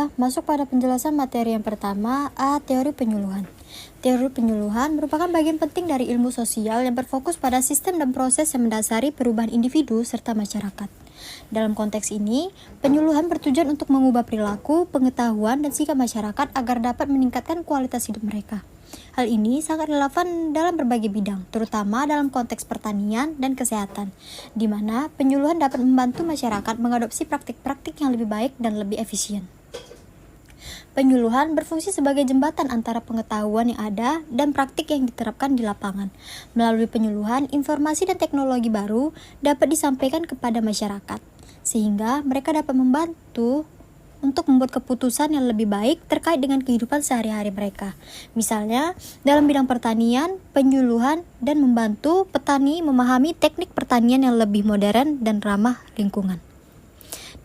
Selanjutnya, masuk pada penjelasan materi yang pertama, A. Teori penyuluhan. Teori penyuluhan merupakan bagian penting dari ilmu sosial yang berfokus pada sistem dan proses yang mendasari perubahan individu serta masyarakat. Dalam konteks ini, penyuluhan bertujuan untuk mengubah perilaku, pengetahuan, dan sikap masyarakat agar dapat meningkatkan kualitas hidup mereka. Hal ini sangat relevan dalam berbagai bidang, terutama dalam konteks pertanian dan kesehatan, di mana penyuluhan dapat membantu masyarakat mengadopsi praktik-praktik yang lebih baik dan lebih efisien. Penyuluhan berfungsi sebagai jembatan antara pengetahuan yang ada dan praktik yang diterapkan di lapangan. Melalui penyuluhan, informasi dan teknologi baru dapat disampaikan kepada masyarakat, sehingga mereka dapat membantu untuk membuat keputusan yang lebih baik terkait dengan kehidupan sehari-hari mereka. Misalnya, dalam bidang pertanian, penyuluhan dan membantu petani memahami teknik pertanian yang lebih modern dan ramah lingkungan.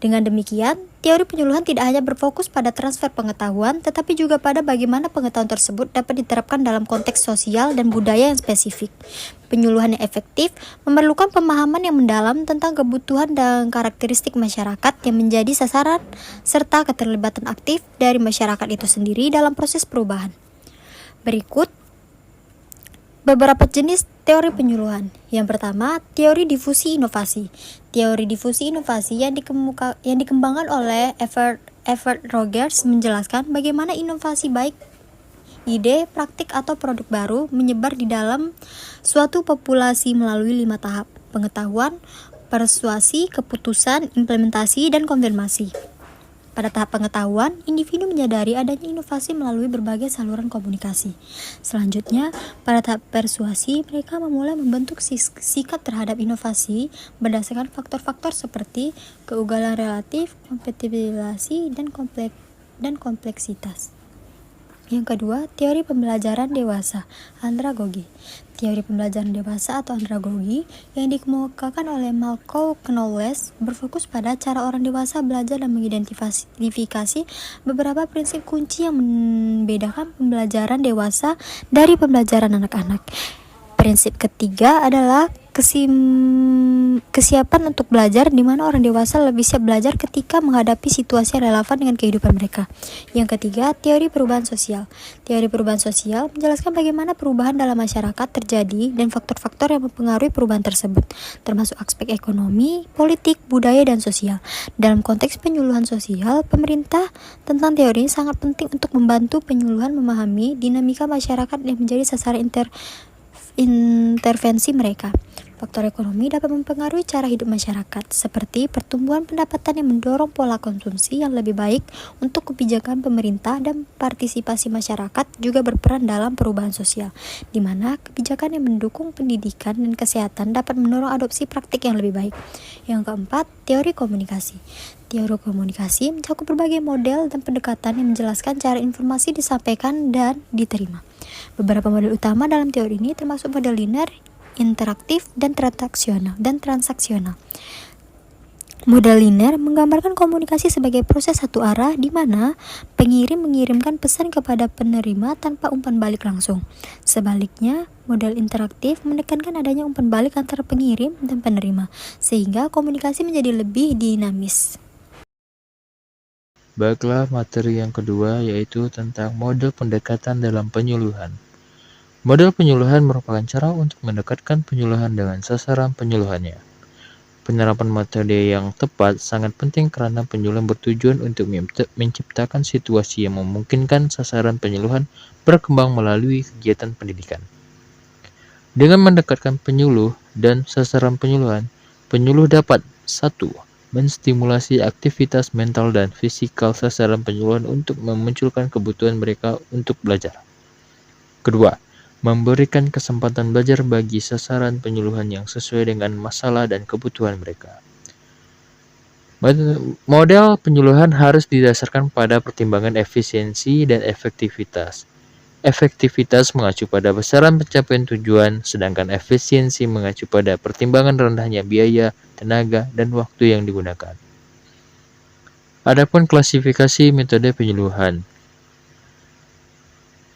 Dengan demikian, teori penyuluhan tidak hanya berfokus pada transfer pengetahuan, tetapi juga pada bagaimana pengetahuan tersebut dapat diterapkan dalam konteks sosial dan budaya yang spesifik. Penyuluhan yang efektif memerlukan pemahaman yang mendalam tentang kebutuhan dan karakteristik masyarakat yang menjadi sasaran, serta keterlibatan aktif dari masyarakat itu sendiri dalam proses perubahan. Berikut beberapa jenis teori penyuluhan. Yang pertama, teori difusi inovasi. Teori difusi inovasi yang dikembangkan oleh Everett Rogers menjelaskan bagaimana inovasi baik ide, praktik, atau produk baru menyebar di dalam suatu populasi melalui 5 tahap: pengetahuan, persuasi, keputusan, implementasi, dan konfirmasi. Pada tahap pengetahuan, individu menyadari adanya inovasi melalui berbagai saluran komunikasi. Selanjutnya, pada tahap persuasi, mereka memulai membentuk sikap terhadap inovasi berdasarkan faktor-faktor seperti keugalan relatif, kompatibilitas, dan kompleksitas. Yang kedua, teori pembelajaran dewasa, andragogi. Teori pembelajaran dewasa atau andragogi yang dikemukakan oleh Malcolm Knowles berfokus pada cara orang dewasa belajar dan mengidentifikasi beberapa prinsip kunci yang membedakan pembelajaran dewasa dari pembelajaran anak-anak. Prinsip ketiga adalah kesiapan untuk belajar, di mana orang dewasa lebih siap belajar ketika menghadapi situasi yang relevan dengan kehidupan mereka. Yang ketiga, teori perubahan sosial. Teori perubahan sosial menjelaskan bagaimana perubahan dalam masyarakat terjadi dan faktor-faktor yang mempengaruhi perubahan tersebut, termasuk aspek ekonomi, politik, budaya, dan sosial. Dalam konteks penyuluhan sosial, pemerintah tentang teori ini sangat penting untuk membantu penyuluhan memahami dinamika masyarakat yang menjadi sasaran intervensi mereka. Faktor ekonomi dapat mempengaruhi cara hidup masyarakat, seperti pertumbuhan pendapatan yang mendorong pola konsumsi yang lebih baik untuk kebijakan pemerintah, dan partisipasi masyarakat juga berperan dalam perubahan sosial, di mana kebijakan yang mendukung pendidikan dan kesehatan dapat mendorong adopsi praktik yang lebih baik. Yang keempat, teori komunikasi. Teori komunikasi mencakup berbagai model dan pendekatan yang menjelaskan cara informasi disampaikan dan diterima. Beberapa model utama dalam teori ini termasuk model linear, interaktif, dan transaksional. Model linear menggambarkan komunikasi sebagai proses satu arah di mana pengirim mengirimkan pesan kepada penerima tanpa umpan balik langsung. Sebaliknya, model interaktif menekankan adanya umpan balik antara pengirim dan penerima, sehingga komunikasi menjadi lebih dinamis. Baiklah, materi yang kedua yaitu tentang model pendekatan dalam penyuluhan. Model penyuluhan merupakan cara untuk mendekatkan penyuluhan dengan sasaran penyuluhannya. Penerapan metode yang tepat sangat penting karena penyuluhan bertujuan untuk menciptakan situasi yang memungkinkan sasaran penyuluhan berkembang melalui kegiatan pendidikan. Dengan mendekatkan penyuluh dan sasaran penyuluhan, penyuluh dapat 1. Menstimulasi aktivitas mental dan fisikal sasaran penyuluhan untuk memunculkan kebutuhan mereka untuk belajar. Kedua, memberikan kesempatan belajar bagi sasaran penyuluhan yang sesuai dengan masalah dan kebutuhan mereka. Model penyuluhan harus didasarkan pada pertimbangan efisiensi dan efektivitas. Efektivitas mengacu pada besaran pencapaian tujuan, sedangkan efisiensi mengacu pada pertimbangan rendahnya biaya, tenaga, dan waktu yang digunakan. Adapun klasifikasi metode penyuluhan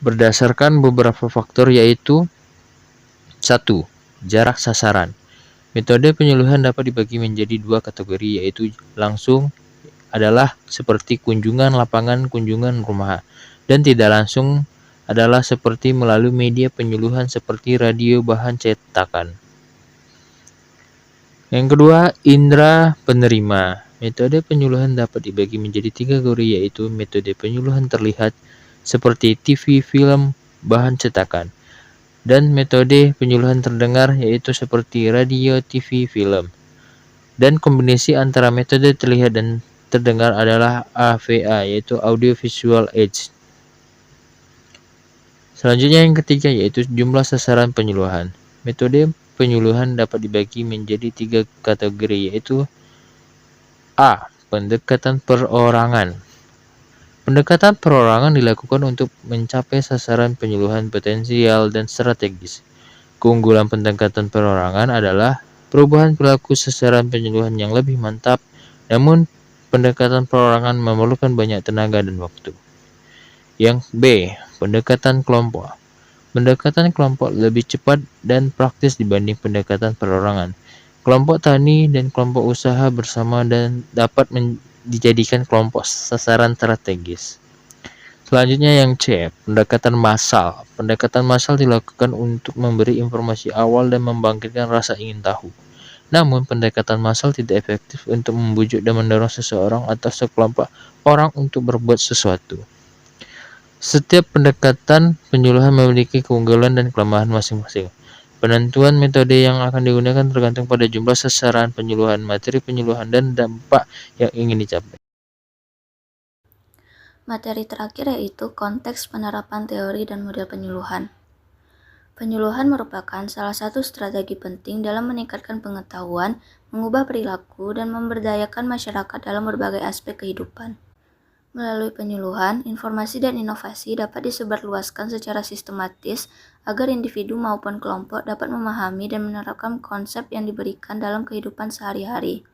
berdasarkan beberapa faktor yaitu 1. Jarak sasaran. Metode penyuluhan dapat dibagi menjadi 2 kategori yaitu langsung adalah seperti kunjungan lapangan, kunjungan rumah, dan tidak langsung adalah seperti melalui media penyuluhan seperti radio bahan cetakan. Yang kedua, indera penerima. Metode penyuluhan dapat dibagi menjadi 3 kategori, yaitu metode penyuluhan terlihat seperti TV, film, bahan cetakan, dan metode penyuluhan terdengar yaitu seperti radio, TV, film. Dan kombinasi antara metode terlihat dan terdengar adalah AVA, yaitu Audio Visual Aids. Selanjutnya yang ketiga yaitu jumlah sasaran penyuluhan. Metode penyuluhan dapat dibagi menjadi 3 kategori, yaitu A. Pendekatan perorangan. Pendekatan perorangan dilakukan untuk mencapai sasaran penyuluhan potensial dan strategis. Keunggulan pendekatan perorangan adalah perubahan perilaku sasaran penyuluhan yang lebih mantap, namun pendekatan perorangan memerlukan banyak tenaga dan waktu. Yang B. Pendekatan kelompok. Pendekatan kelompok lebih cepat dan praktis dibanding pendekatan perorangan. Kelompok tani dan kelompok usaha bersama dan dapat dijadikan kelompok sasaran strategis. Selanjutnya yang C, pendekatan massal. Pendekatan massal dilakukan untuk memberi informasi awal dan membangkitkan rasa ingin tahu. Namun, pendekatan massal tidak efektif untuk membujuk dan mendorong seseorang atau sekelompok orang untuk berbuat sesuatu. Setiap pendekatan penyuluhan memiliki keunggulan dan kelemahan masing-masing. Penentuan metode yang akan digunakan tergantung pada jumlah sasaran penyuluhan, materi penyuluhan, dan dampak yang ingin dicapai. Materi terakhir yaitu konteks penerapan teori dan model penyuluhan. Penyuluhan merupakan salah satu strategi penting dalam meningkatkan pengetahuan, mengubah perilaku, dan memberdayakan masyarakat dalam berbagai aspek kehidupan. Melalui penyuluhan, informasi dan inovasi dapat disebarluaskan secara sistematis agar individu maupun kelompok dapat memahami dan menerapkan konsep yang diberikan dalam kehidupan sehari-hari.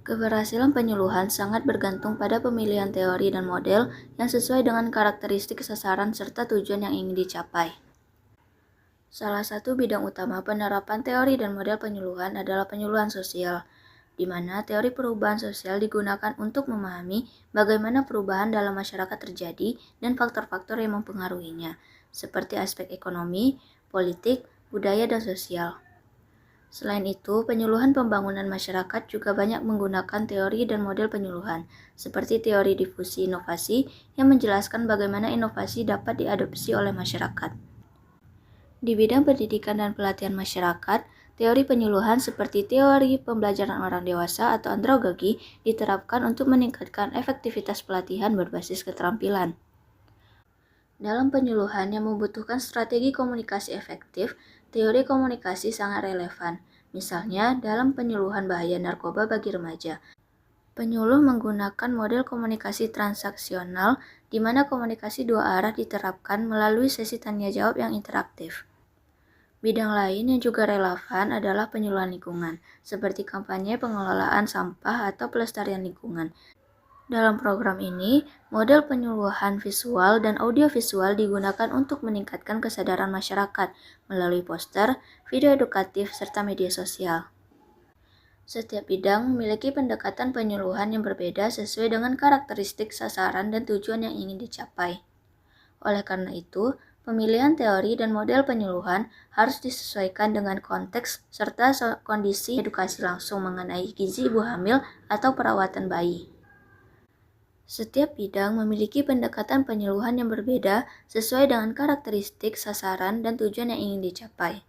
Keberhasilan penyuluhan sangat bergantung pada pemilihan teori dan model yang sesuai dengan karakteristik sasaran serta tujuan yang ingin dicapai. Salah satu bidang utama penerapan teori dan model penyuluhan adalah penyuluhan sosial, di mana teori perubahan sosial digunakan untuk memahami bagaimana perubahan dalam masyarakat terjadi dan faktor-faktor yang mempengaruhinya, seperti aspek ekonomi, politik, budaya, dan sosial. Selain itu, penyuluhan pembangunan masyarakat juga banyak menggunakan teori dan model penyuluhan, seperti teori difusi inovasi yang menjelaskan bagaimana inovasi dapat diadopsi oleh masyarakat. Di bidang pendidikan dan pelatihan masyarakat, teori penyuluhan seperti teori pembelajaran orang dewasa atau andragogi diterapkan untuk meningkatkan efektivitas pelatihan berbasis keterampilan. Dalam penyuluhan yang membutuhkan strategi komunikasi efektif, teori komunikasi sangat relevan. Misalnya, dalam penyuluhan bahaya narkoba bagi remaja, penyuluh menggunakan model komunikasi transaksional di mana komunikasi dua arah diterapkan melalui sesi tanya jawab yang interaktif. Bidang lain yang juga relevan adalah penyuluhan lingkungan, seperti kampanye pengelolaan sampah atau pelestarian lingkungan. Dalam program ini, model penyuluhan visual dan audiovisual digunakan untuk meningkatkan kesadaran masyarakat melalui poster, video edukatif, serta media sosial. Setiap bidang memiliki pendekatan penyuluhan yang berbeda sesuai dengan karakteristik sasaran dan tujuan yang ingin dicapai. Oleh karena itu, pemilihan teori dan model penyuluhan harus disesuaikan dengan konteks serta kondisi edukasi langsung mengenai gizi ibu hamil atau perawatan bayi. Setiap bidang memiliki pendekatan penyuluhan yang berbeda sesuai dengan karakteristik sasaran dan tujuan yang ingin dicapai.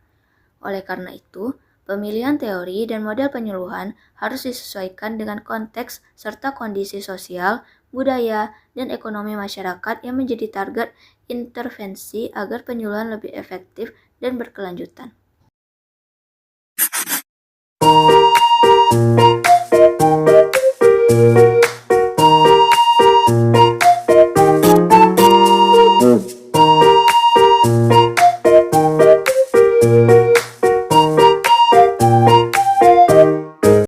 Oleh karena itu, pemilihan teori dan model penyuluhan harus disesuaikan dengan konteks serta kondisi sosial, budaya, dan ekonomi masyarakat yang menjadi target intervensi agar penyuluhan lebih efektif dan berkelanjutan.